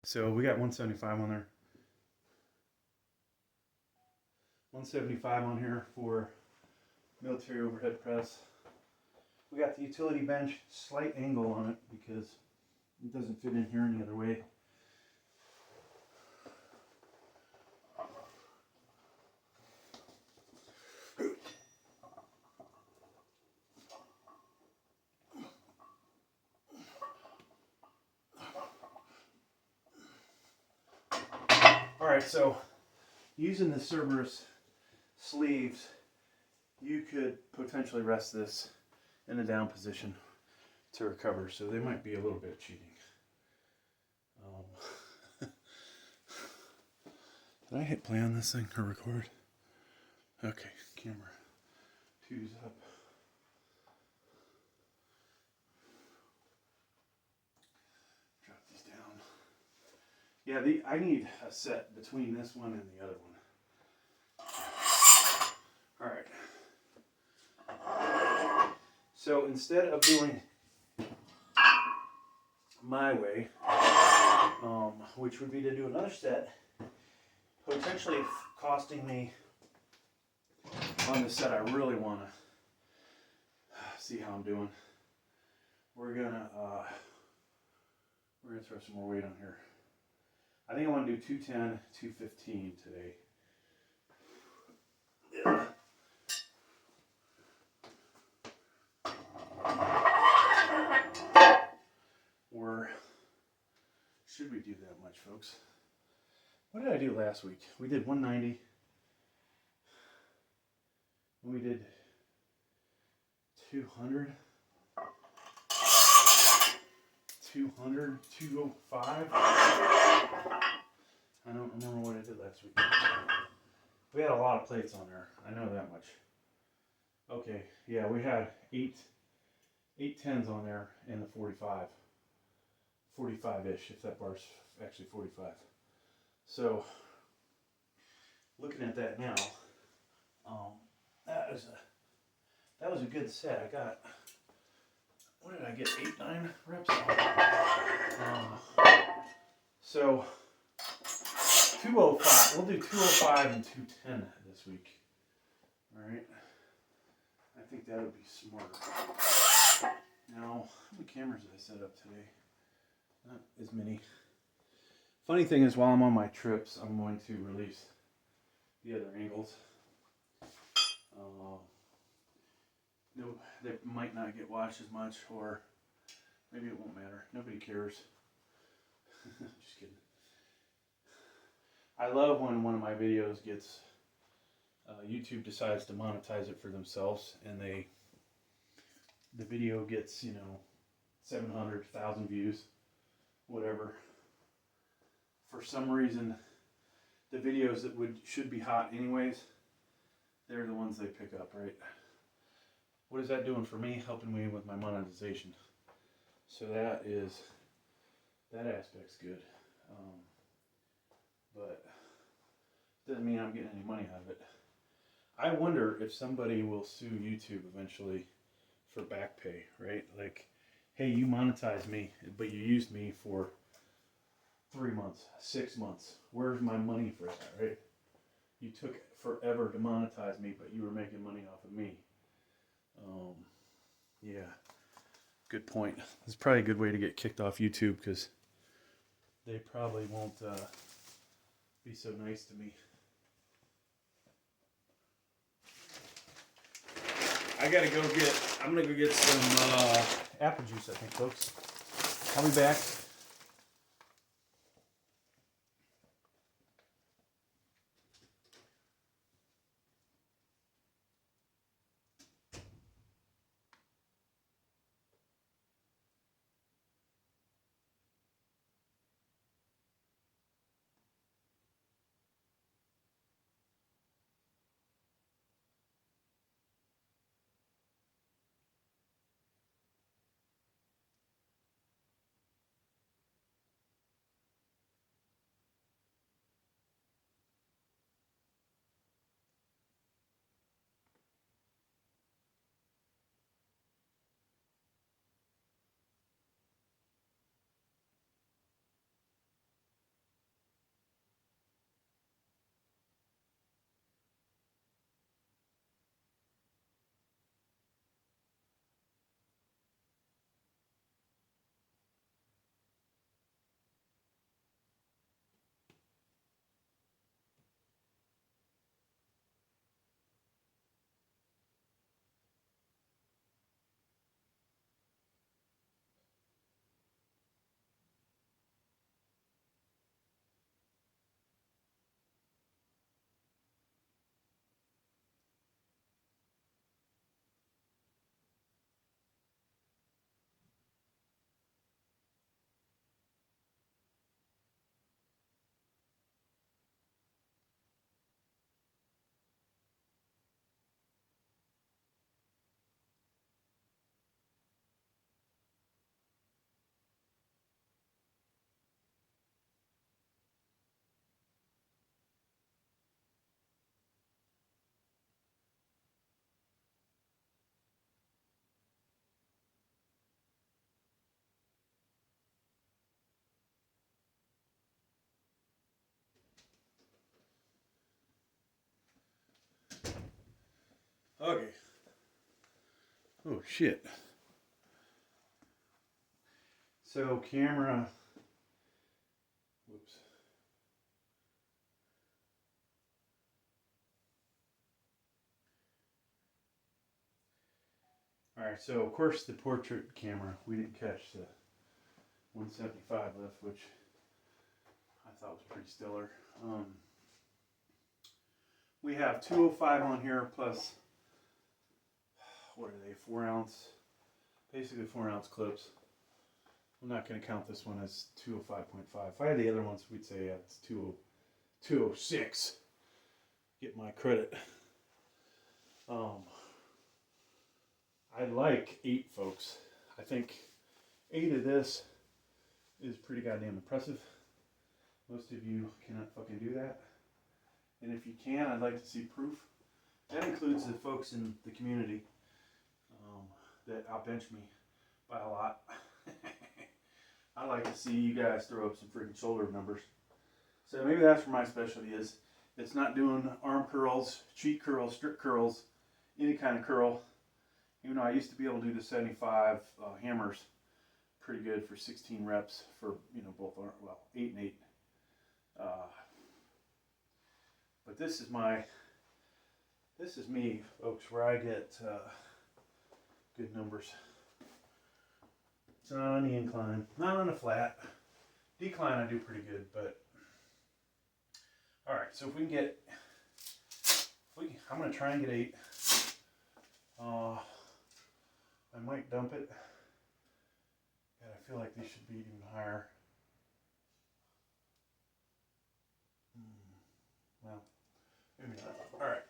So we got 175 on there. 175 on here for military overhead press. We got the utility bench, slight angle on it because it doesn't fit in here any other way. Alright, so using the Cerberus sleeves, you could potentially rest this in a down position to recover, so they might be a little bit cheating. Did I hit play on this thing or record? Okay, camera 2's up. Drop these down. Yeah, I need a set between this one and the other one. Alright. So instead of doing my way, which would be to do another set, potentially costing me on the set I really want to see how I'm doing. We're gonna throw some more weight on here. I think I want to do 210, 215 today. Yeah. Or should we do that much, folks? What did I do last week? We did 190. We did 200. 200, 205. I don't remember what I did last week. We had a lot of plates on there. I know that much. Okay, yeah, we had eight 10s on there and the 45. 45-ish, if that bar's actually 45. So, looking at that now, that was a good set. I got, what did I get? 8-9 reps. So 205. We'll do 205 and 210 this week. All right. I think that would be smarter. Now, how many cameras did I set up today? Not as many. Funny thing is, while I'm on my trips, I'm going to release the other angles. No, they might not get watched as much, or maybe it won't matter. Nobody cares. Just kidding. I love when one of my videos gets, YouTube decides to monetize it for themselves, and the video gets, 700,000 views, whatever. For some reason, the videos that should be hot anyways, they're the ones they pick up, right? What is that doing for me? Helping me with my monetization. So that aspect's good. But doesn't mean I'm getting any money out of it. I wonder if somebody will sue YouTube eventually for back pay, right? Like, hey, you monetized me, but you used me for 3 months, 6 months. Where's my money for that, right? You took forever to monetize me, but you were making money off of me. Yeah, good point. It's probably a good way to get kicked off YouTube because they probably won't be so nice to me. I'm gonna go get some apple juice, I think, folks. I'll be back. Okay. Oh shit. So camera. Whoops. All right. So of course the portrait camera, we didn't catch the 175 lift, which I thought was pretty stellar. We have 205 on here plus, what are they, 4 ounce, basically 4 ounce clips. I'm not going to count this one as 205.5. If I had the other ones, we'd say yeah, it's 206. Get my credit. I like 8, folks. I think 8 of this is pretty goddamn impressive. Most of you cannot fucking do that. And if you can, I'd like to see proof. That includes the folks in the community that outbench me by a lot. I like to see you guys throw up some freaking shoulder numbers. So maybe that's where my specialty is. It's not doing arm curls, cheek curls, strict curls, any kind of curl. Even though I used to be able to do the 75 hammers pretty good for 16 reps for, you know, both arm, well, 8 and 8. But this is me, folks, where I get good numbers. It's not on the incline, not on the flat. Decline I do pretty good, but all right. So if we can get, I'm gonna try and get 8. I might dump it. God, I feel like these should be even higher. Well, maybe not. All right,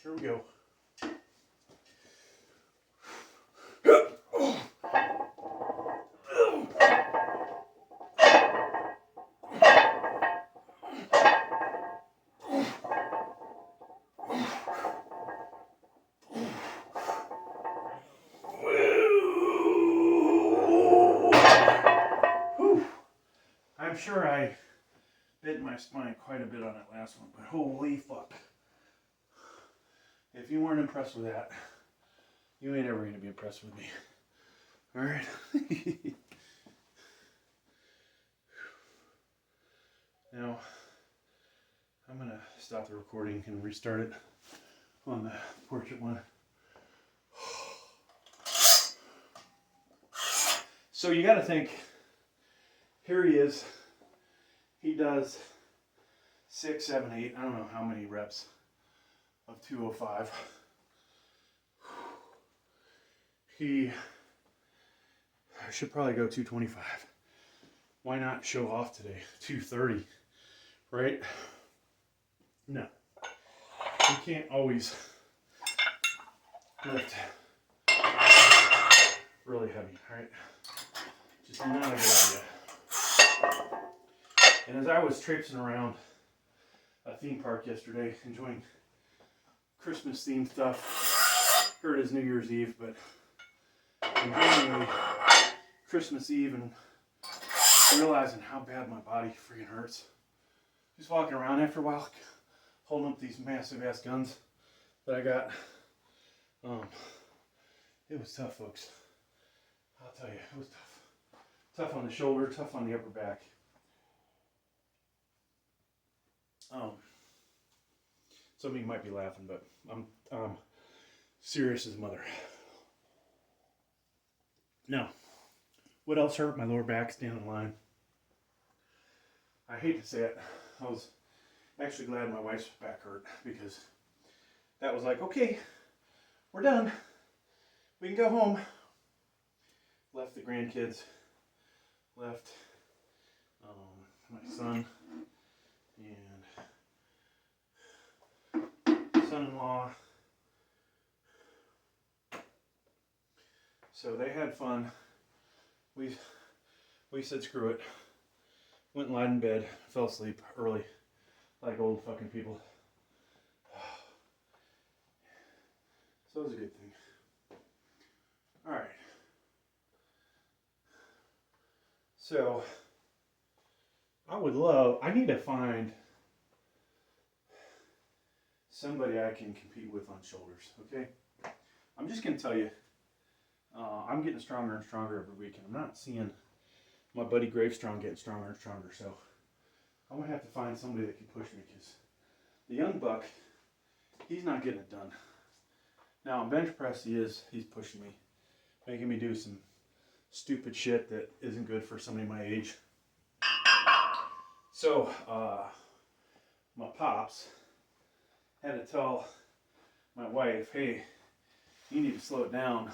here we go. I'm sure I bit my spine quite a bit on that last one, but holy fuck. If you weren't impressed with that, you ain't ever going to be impressed with me. Alright? Now, I'm going to stop the recording and restart it on the portrait one. So you got to think, here he is. He does 6, 7, 8, I don't know how many reps of 205. He should probably go 225. Why not show off today? 230, right? No. You can't always lift really heavy, right? Just not a good idea. And as I was traipsing around a theme park yesterday, enjoying Christmas themed stuff, heard it's New Year's Eve, but enjoying a Christmas Eve and realizing how bad my body freaking hurts. Just walking around after a while, holding up these massive ass guns that I got. It was tough, folks. I'll tell you, it was tough. Tough on the shoulder, tough on the upper back. Some of you might be laughing, but I'm serious as a mother. Now, what else hurt? My lower back's down the line. I hate to say it. I was actually glad my wife's back hurt because that was like, okay, we're done. We can go home. Left the grandkids. Left my son and son-in-law. So they had fun. We said screw it. Went and lied in bed. Fell asleep early, like old fucking people. So it was a good thing. All right. So I need to find somebody I can compete with on shoulders. Okay, I'm just gonna tell you, I'm getting stronger and stronger every week, and I'm not seeing my buddy Gravestrong getting stronger and stronger. So I'm gonna have to find somebody that can push me, because the young buck, he's not getting it done. Now on bench press, he's pushing me, making me do some stupid shit that isn't good for somebody my age. So my pops had to tell my wife, hey, you need to slow it down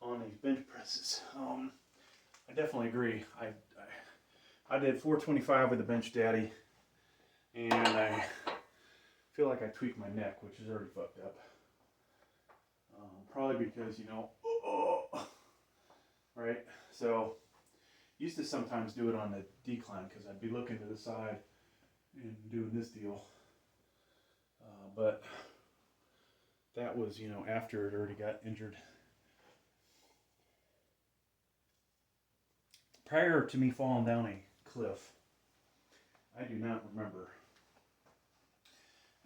on these bench presses. I definitely agree. I did 425 with the Bench Daddy, and I feel like I tweaked my neck, which is already fucked up. Probably because, you know, right? So used to sometimes do it on the decline, because I'd be looking to the side and doing this deal. But that was, you know, after it already got injured. Prior to me falling down a cliff, I do not remember.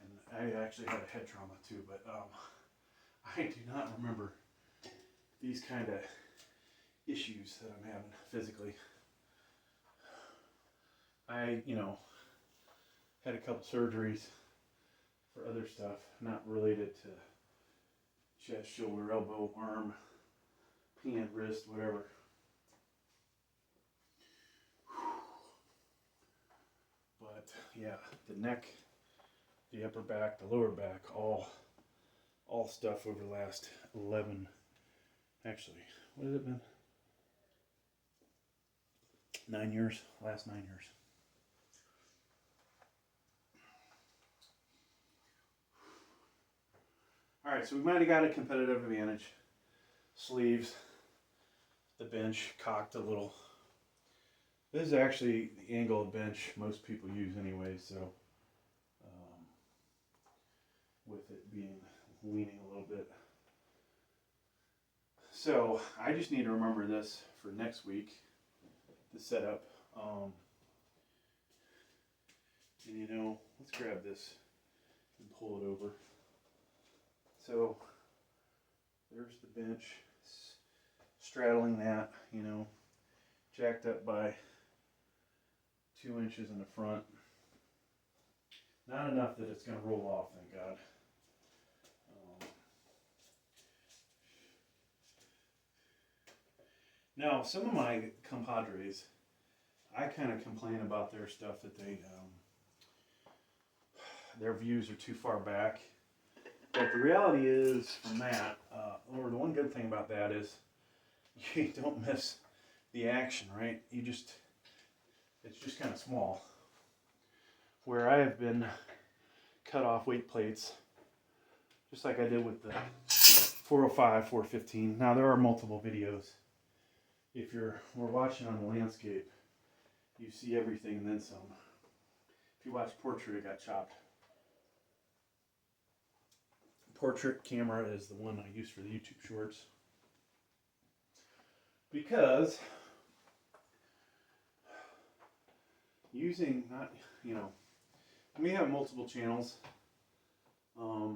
And I actually had a head trauma too, but I do not remember these kind of issues that I'm having physically. I, you know, had a couple surgeries for other stuff, not related to chest, shoulder, elbow, arm, hand, wrist, whatever. But yeah, the neck, the upper back, the lower back, all stuff over the last 11, actually, what has it been? 9 years, last 9 years. All right, so we might have got a competitive advantage. Sleeves, the bench cocked a little. This is actually the angle of bench most people use anyway, so with it being leaning a little bit. So I just need to remember this for next week, the setup. And you know, let's grab this and pull it over. So there's the bench, straddling that, you know, jacked up by 2 inches in the front. Not enough that it's going to roll off, thank God. Now, some of my compadres, I kind of complain about their stuff that their views are too far back. But the reality is, from that, or the one good thing about that is, you don't miss the action, right? it's just kind of small. Where I have been cut off weight plates, just like I did with the 405, 415. Now there are multiple videos. If we're watching on the landscape, you see everything and then some. If you watch portrait, it got chopped. Portrait camera is the one I use for the YouTube shorts. Because using, not, you know, we have multiple channels. I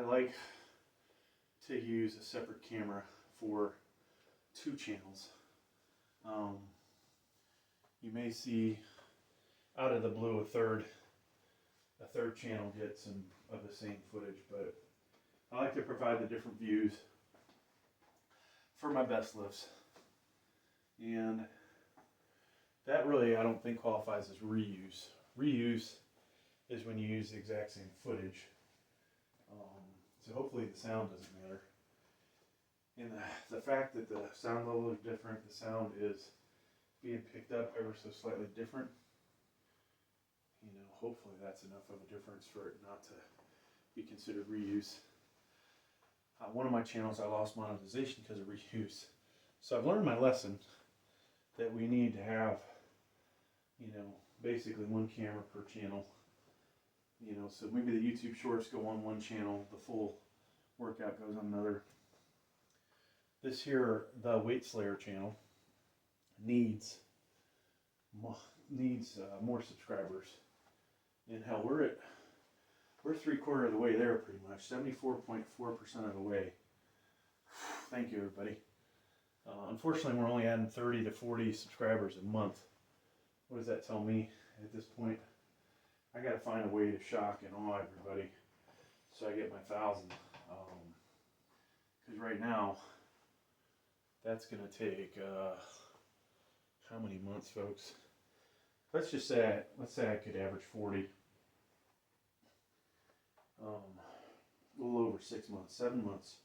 like to use a separate camera for 2 channels. You may see out of the blue a third channel get some of the same footage, but I like to provide the different views for my best lifts. And that really, I don't think qualifies as reuse. Reuse is when you use the exact same footage. So hopefully the sound doesn't matter. And the fact that the sound level is different, the sound is being picked up ever so slightly different, you know, hopefully that's enough of a difference for it not to be considered reuse. One of my channels I lost monetization because of reuse. So I've learned my lesson that we need to have, you know, basically 1 camera per channel. You know, so maybe the YouTube shorts go on 1 channel, the full workout goes on another. This here, the Weight Slayer channel, needs more subscribers. And hell, we're at We're 3/4 of the way there, pretty much. 74.4% of the way. Thank you, everybody. Unfortunately, we're only adding 30 to 40 subscribers a month. What does that tell me at this point? I got to find a way to shock and awe everybody so I get my 1,000. Because right now, that's going to take how many months, folks? Let's say I could average 40. A little over 6 months, 7 months.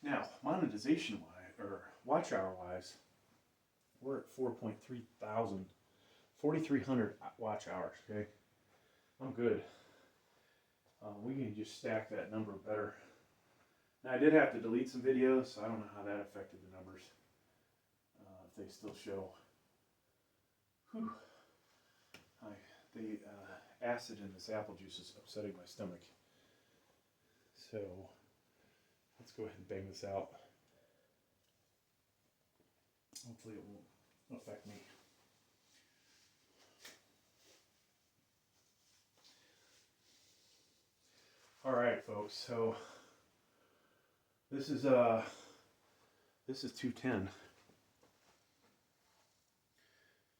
Now, monetization wise, or watch hour wise, we're at 4,300 watch hours. Okay, I'm good. We can just stack that number better. Now, I did have to delete some videos, so I don't know how that affected the numbers. If they still show. Whew. The acid in this apple juice is upsetting my stomach. So let's go ahead and bang this out. Hopefully it won't affect me. All right, folks. So this is 210.